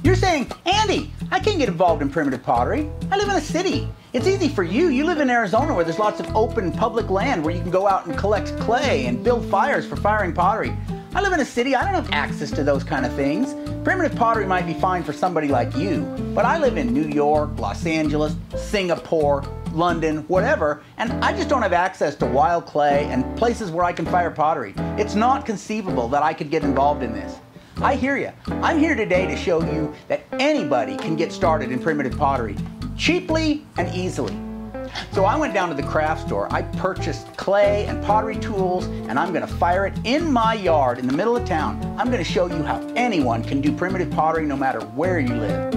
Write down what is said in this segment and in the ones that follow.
You're saying, Andy, I can't get involved in primitive pottery. I live in a city. It's easy for you. You live in Arizona where there's lots of open public land where you can go out and collect clay and build fires for firing pottery. I live in a city. I don't have access to those kind of things. Primitive pottery might be fine for somebody like you, but I live in New York, Los Angeles, Singapore, London, whatever, and I just don't have access to wild clay and places where I can fire pottery. It's not conceivable that I could get involved in this. I hear you. I'm here today to show you that anybody can get started in primitive pottery cheaply and easily. So I went down to the craft store, I purchased clay and pottery tools, and I'm gonna fire it in my yard in the middle of town. I'm gonna show you how anyone can do primitive pottery no matter where you live.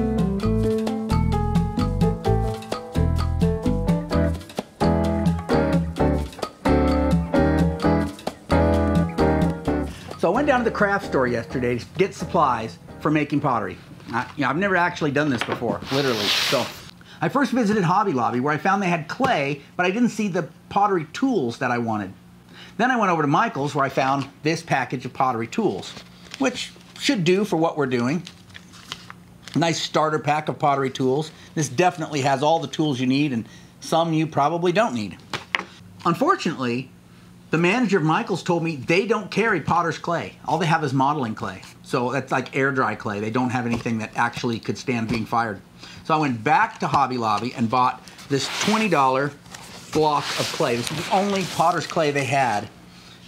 So I went down to the craft store yesterday to get supplies for making pottery. I've never actually done this before, literally. So I first visited Hobby Lobby where I found they had clay, but I didn't see the pottery tools that I wanted. Then I went over to Michael's where I found this package of pottery tools, which should do for what we're doing. Nice starter pack of pottery tools. This definitely has all the tools you need and some you probably don't need. Unfortunately, the manager of Michael's told me they don't carry potter's clay. All they have is modeling clay. So that's like air dry clay. They don't have anything that actually could stand being fired. So I went back to Hobby Lobby and bought this $20 block of clay. This is the only potter's clay they had.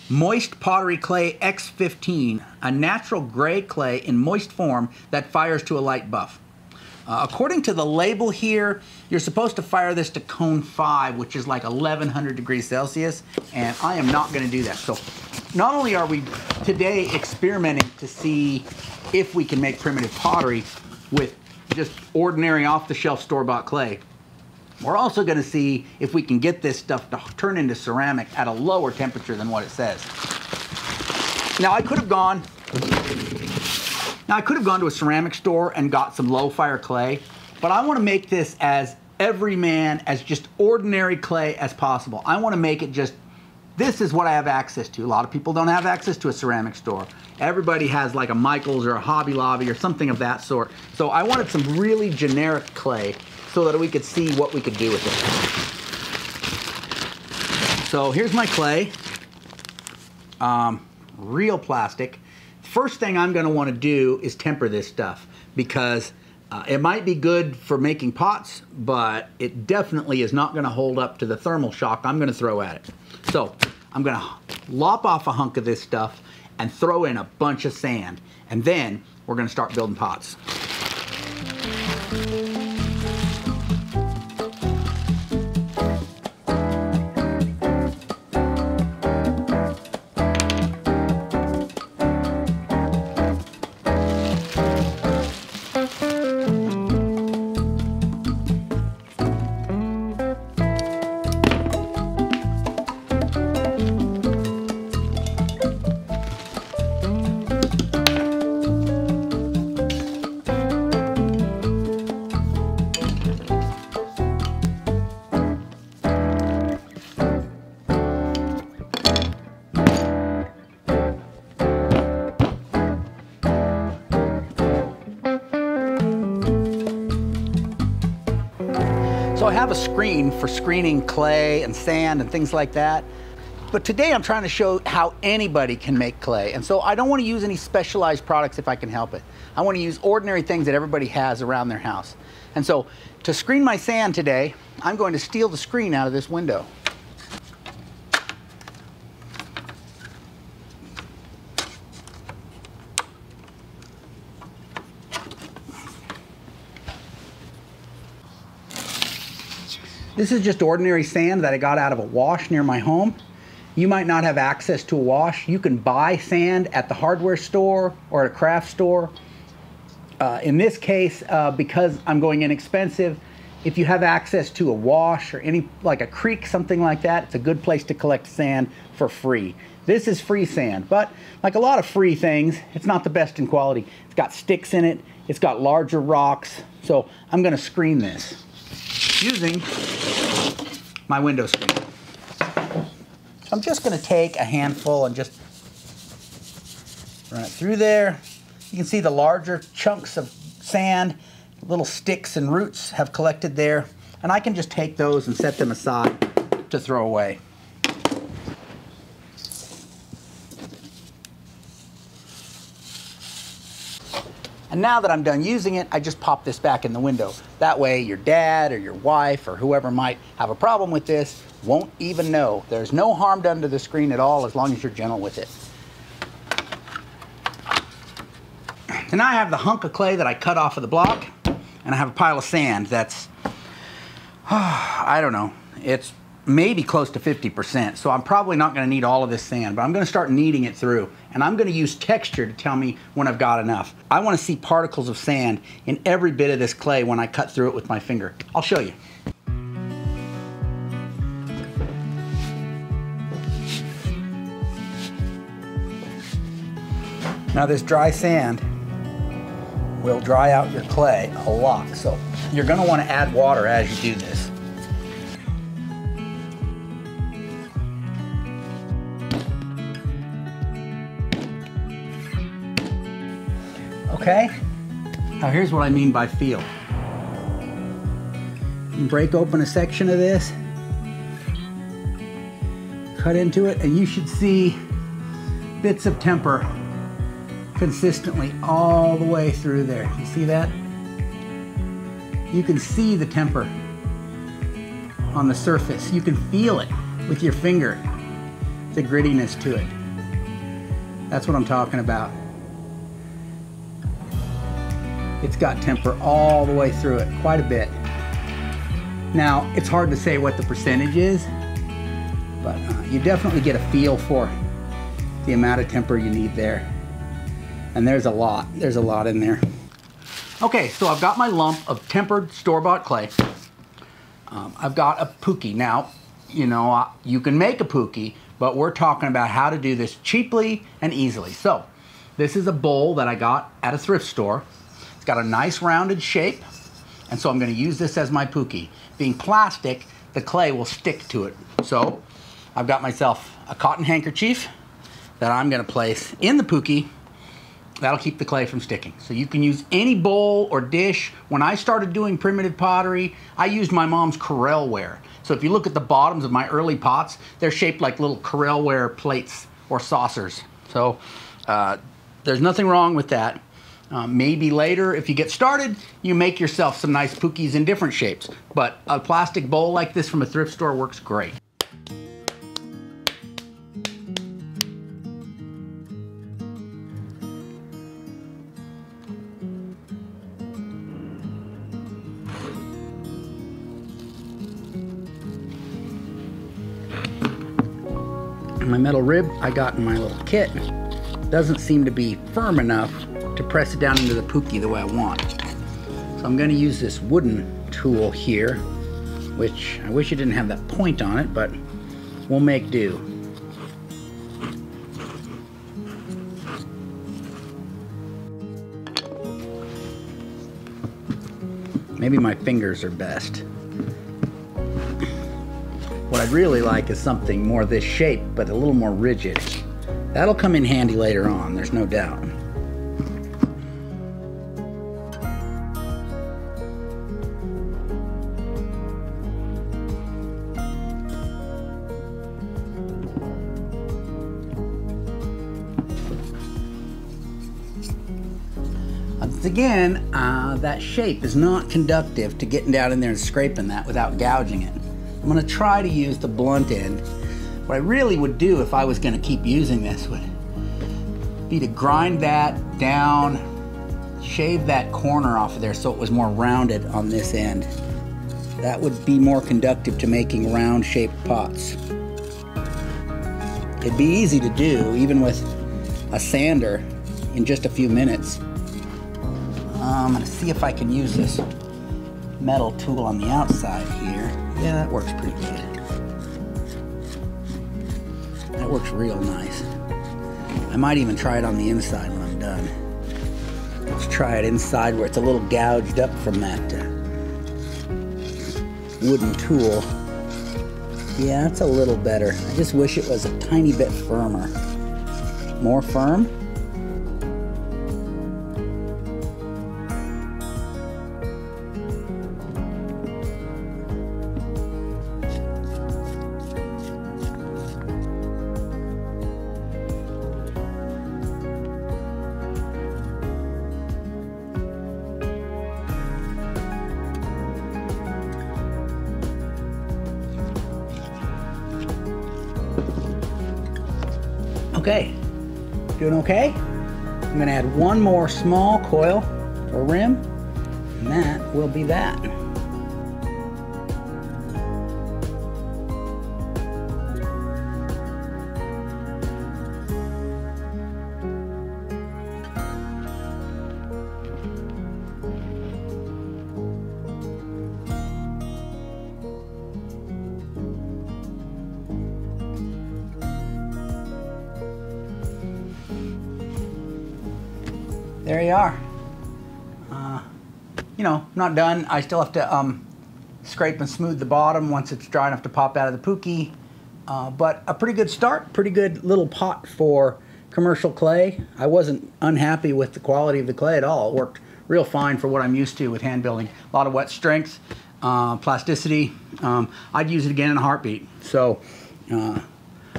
Moist Pottery Clay X15, a natural gray clay in moist form that fires to a light buff. According to the label here, you're supposed to fire this to cone 5, which is like 1100 degrees Celsius, and I am not going to do that. So not only are we today experimenting to see if we can make primitive pottery with just ordinary off-the-shelf store-bought clay, we're also going to see if we can get this stuff to turn into ceramic at a lower temperature than what it says. Now I could have gone to a ceramic store and got some low fire clay, but I want to make this as everyman, as just ordinary clay as possible. I want to make it just, this is what I have access to. A lot of people don't have access to a ceramic store. Everybody has like a Michael's or a Hobby Lobby or something of that sort. So I wanted some really generic clay so that we could see what we could do with it. So here's my clay, real plastic. First thing I'm going to want to do is temper this stuff because it might be good for making pots, but it definitely is not going to hold up to the thermal shock I'm going to throw at it. So I'm going to lop off a hunk of this stuff and throw in a bunch of sand, and then we're going to start building pots. So I have a screen for screening clay and sand and things like that. But today I'm trying to show how anybody can make clay. And so I don't want to use any specialized products if I can help it. I want to use ordinary things that everybody has around their house. And so to screen my sand today, I'm going to steal the screen out of this window. This is just ordinary sand that I got out of a wash near my home. You might not have access to a wash. You can buy sand at the hardware store or at a craft store. In this case, because I'm going inexpensive, if you have access to a wash or any, like a creek, something like that, it's a good place to collect sand for free. This is free sand, but like a lot of free things, it's not the best in quality. It's got sticks in it, it's got larger rocks, so I'm gonna screen this using my window screen. So I'm just going to take a handful and just run it through there. You can see the larger chunks of sand, little sticks and roots have collected there, and I can just take those and set them aside to throw away. And now that I'm done using it, I just pop this back in the window. That way your dad or your wife or whoever might have a problem with this won't even know. There's no harm done to the screen at all as long as you're gentle with it. So now I have the hunk of clay that I cut off of the block, and I have a pile of sand that's, I don't know, it's maybe close to 50%. So I'm probably not going to need all of this sand, but I'm going to start kneading it through. And I'm going to use texture to tell me when I've got enough. I want to see particles of sand in every bit of this clay when I cut through it with my finger. I'll show you. Now this dry sand will dry out your clay a lot. So you're going to want to add water as you do this. Okay, now here's what I mean by feel. You break open a section of this, cut into it, and you should see bits of temper consistently all the way through there. You see that? You can see the temper on the surface. You can feel it with your finger, the grittiness to it. That's what I'm talking about. It's got temper all the way through it, quite a bit. Now, it's hard to say what the percentage is, but you definitely get a feel for the amount of temper you need there. And there's a lot in there. Okay, so I've got my lump of tempered store-bought clay. I've got a pookie. Now, you know, you can make a pookie, but we're talking about how to do this cheaply and easily. So, this is a bowl that I got at a thrift store. It's got a nice rounded shape, and so I'm going to use this as my pookie. Being plastic, the clay will stick to it. So I've got myself a cotton handkerchief that I'm going to place in the pookie. That'll keep the clay from sticking. So you can use any bowl or dish. When I started doing primitive pottery, I used my mom's Corelware. So if you look at the bottoms of my early pots, they're shaped like little Corelware plates or saucers. So there's nothing wrong with that. Maybe later, if you get started, you make yourself some nice pookies in different shapes. But a plastic bowl like this from a thrift store works great. My metal rib I got in my little kit doesn't seem to be firm enough to press it down into the pookie the way I want. So I'm going to use this wooden tool here, which I wish it didn't have that point on it, but we'll make do. Maybe my fingers are best. What I'd really like is something more this shape, but a little more rigid. That'll come in handy later on, there's no doubt. Once again, that shape is not conducive to getting down in there and scraping that without gouging it. I'm going to try to use the blunt end. What I really would do if I was going to keep using this would be to grind that down, shave that corner off of there so it was more rounded on this end. That would be more conducive to making round shaped pots. It'd be easy to do even with a sander in just a few minutes. I'm going to see if I can use this metal tool on the outside here. Yeah, that works pretty good. That works real nice. I might even try it on the inside when I'm done. Let's try it inside where it's a little gouged up from that wooden tool. Yeah, that's a little better. I just wish it was a tiny bit firmer. More firm. Okay, doing okay. I'm gonna add one more small coil or rim, and that will be that. There you are. You know, not done. I still have to scrape and smooth the bottom once it's dry enough to pop out of the pookie. But a pretty good start, pretty good little pot for commercial clay. I wasn't unhappy with the quality of the clay at all. It worked real fine for what I'm used to with hand building. A lot of wet strength, plasticity. I'd use it again in a heartbeat. So a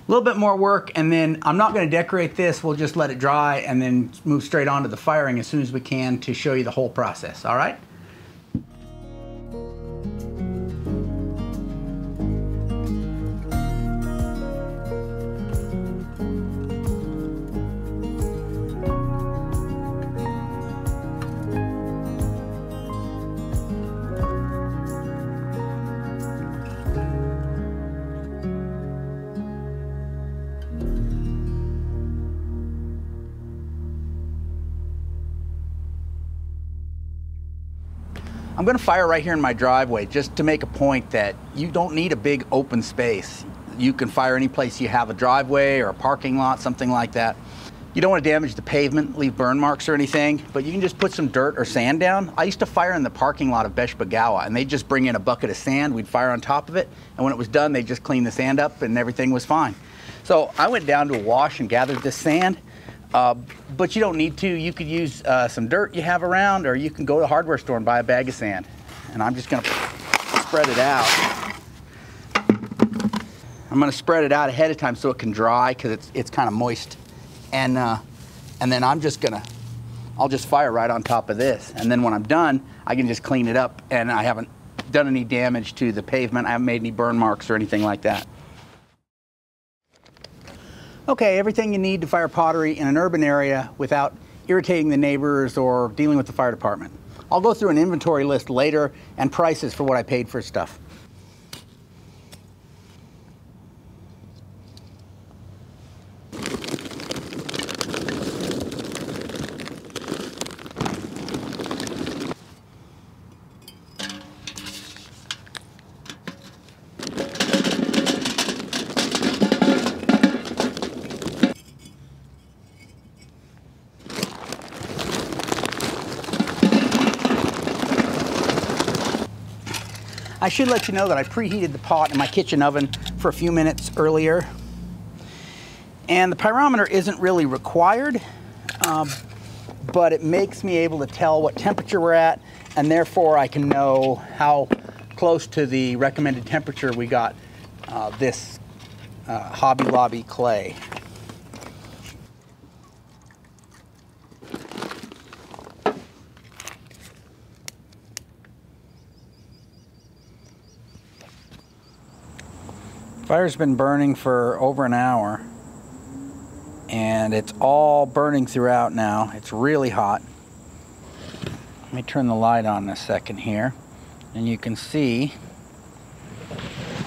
little bit more work, and then I'm not going to decorate this. We'll just let it dry and then move straight on to the firing as soon as we can to show you the whole process. All right? I'm going to fire right here in my driveway just to make a point that you don't need a big open space. You can fire any place you have a driveway or a parking lot, something like that. You don't want to damage the pavement, leave burn marks or anything, but you can just put some dirt or sand down. I used to fire in the parking lot of Beshbagawa, and they'd just bring in a bucket of sand. We'd fire on top of it, and when it was done, they'd just clean the sand up and everything was fine. So I went down to a wash and gathered this sand. But you don't need to. You could use some dirt you have around, or you can go to the hardware store and buy a bag of sand. And I'm just going to spread it out. I'm going to spread it out ahead of time so it can dry because it's kind of moist. And then I'll just fire right on top of this. And then when I'm done, I can just clean it up, and I haven't done any damage to the pavement. I haven't made any burn marks or anything like that. Okay, everything you need to fire pottery in an urban area without irritating the neighbors or dealing with the fire department. I'll go through an inventory list later and prices for what I paid for stuff. I should let you know that I preheated the pot in my kitchen oven for a few minutes earlier. And the pyrometer isn't really required, but it makes me able to tell what temperature we're at, and therefore I can know how close to the recommended temperature we got this Hobby Lobby clay. Fire's been burning for over an hour, and it's all burning throughout now. It's really hot. Let me turn the light on a second here, and you can see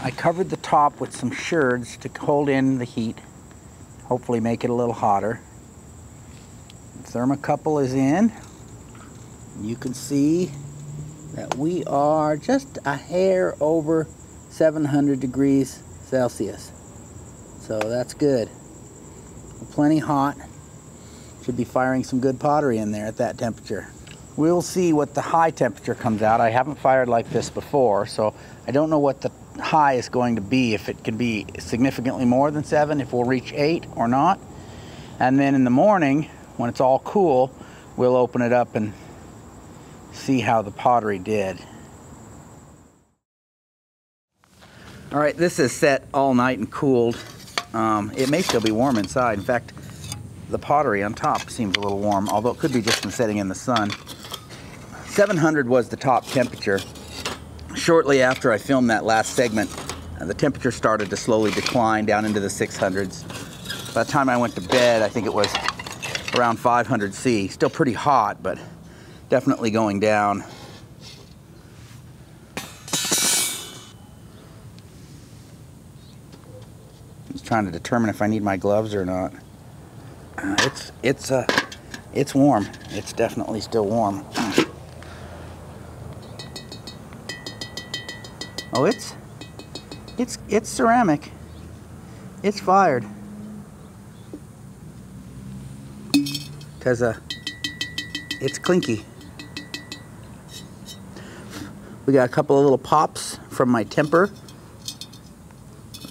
I covered the top with some sherds to hold in the heat, hopefully make it a little hotter. The thermocouple is in. You can see that we are just a hair over 700 degrees Celsius. So that's good. Plenty hot. Should be firing some good pottery in there at that temperature. We'll see what the high temperature comes out. I haven't fired like this before, so I don't know what the high is going to be, if it can be significantly more than 7, if we'll reach 8 or not. And then in the morning, when it's all cool, we'll open it up and see how the pottery did. All right, this is set all night and cooled. It may still be warm inside. In fact, the pottery on top seems a little warm, although it could be just from sitting in the sun. 700 was the top temperature. Shortly after I filmed that last segment, the temperature started to slowly decline down into the 600s. By the time I went to bed, I think it was around 500 C. Still pretty hot, but definitely going down. Just trying to determine if I need my gloves or not. It's warm. It's definitely still warm. Oh, it's ceramic. It's fired. Because it's clinky. We got a couple of little pops from my temper.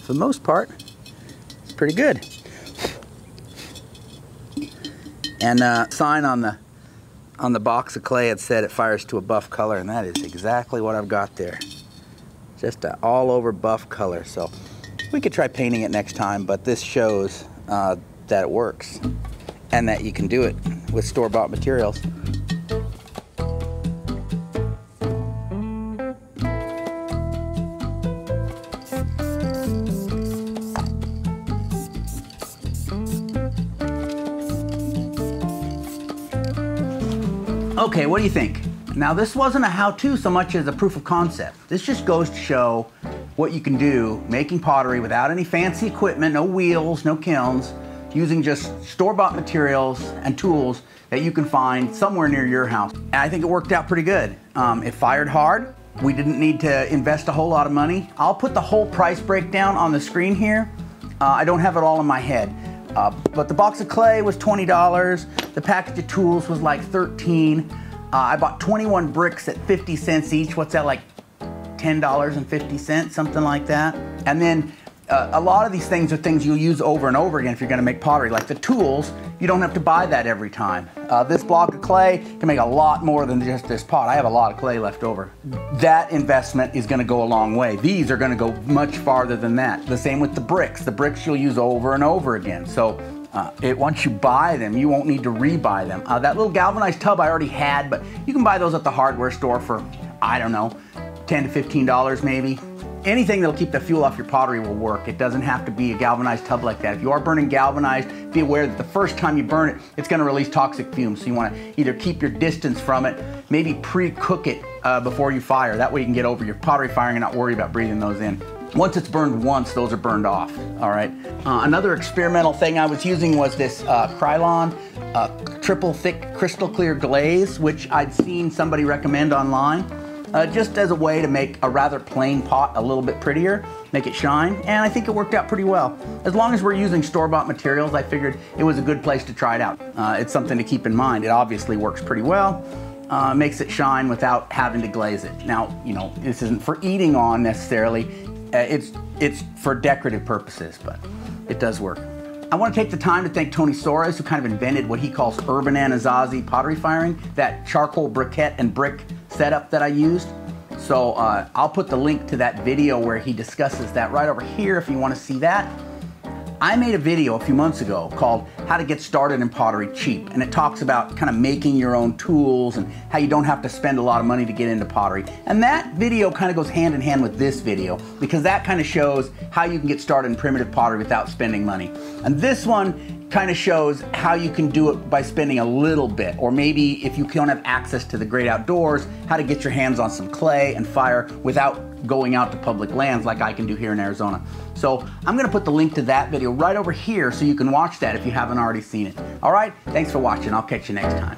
For the most part, it's pretty good. And sign on the box of clay, it said it fires to a buff color, and that is exactly what I've got there. Just an all over buff color. So we could try painting it next time, but this shows that it works and that you can do it with store-bought materials. Okay, what do you think? Now, this wasn't a how-to so much as a proof of concept. This just goes to show what you can do making pottery without any fancy equipment, no wheels, no kilns, using just store-bought materials and tools that you can find somewhere near your house. And I think it worked out pretty good. It fired hard. We didn't need to invest a whole lot of money. I'll put the whole price breakdown on the screen here. I don't have it all in my head. But the box of clay was $20. The package of tools was like $13. I bought 21 bricks at 50 cents each. What's that, like $10.50, something like that? And then a lot of these things are things you'll use over and over again if you're gonna make pottery. Like the tools, you don't have to buy that every time. This block of clay can make a lot more than just this pot. I have a lot of clay left over. That investment is gonna go a long way. These are gonna go much farther than that. The same with the bricks. The bricks you'll use over and over again. So once you buy them, you won't need to rebuy them. That little galvanized tub I already had, but you can buy those at the hardware store for, I don't know, $10 to $15 maybe. Anything that'll keep the fuel off your pottery will work. It doesn't have to be a galvanized tub like that. If you are burning galvanized, be aware that the first time you burn it, it's gonna release toxic fumes. So you wanna either keep your distance from it, maybe pre-cook it before you fire. That way you can get over your pottery firing and not worry about breathing those in. Once it's burned once, those are burned off, all right? Another experimental thing I was using was this Krylon triple thick crystal clear glaze, which I'd seen somebody recommend online, just as a way to make a rather plain pot a little bit prettier, make it shine, and I think it worked out pretty well. As long as we're using store-bought materials, I figured it was a good place to try it out. It's something to keep in mind. It obviously works pretty well. Makes it shine without having to glaze it. Now, you know, this isn't for eating on necessarily. It's for decorative purposes, but it does work. I want to take the time to thank Tony Soares, who kind of invented what he calls urban Anasazi pottery firing, that charcoal briquette and brick setup that I used. So I'll put the link to that video where he discusses that right over here if you want to see that. I made a video a few months ago called How to Get Started in Pottery Cheap, and it talks about kind of making your own tools and how you don't have to spend a lot of money to get into pottery. And that video kind of goes hand in hand with this video because that kind of shows how you can get started in primitive pottery without spending money. And this one kind of shows how you can do it by spending a little bit, or maybe if you don't have access to the great outdoors, how to get your hands on some clay and fire without going out to public lands like I can do here in Arizona. So I'm gonna put the link to that video right over here so you can watch that if you haven't already seen it. All right, thanks for watching. I'll catch you next time.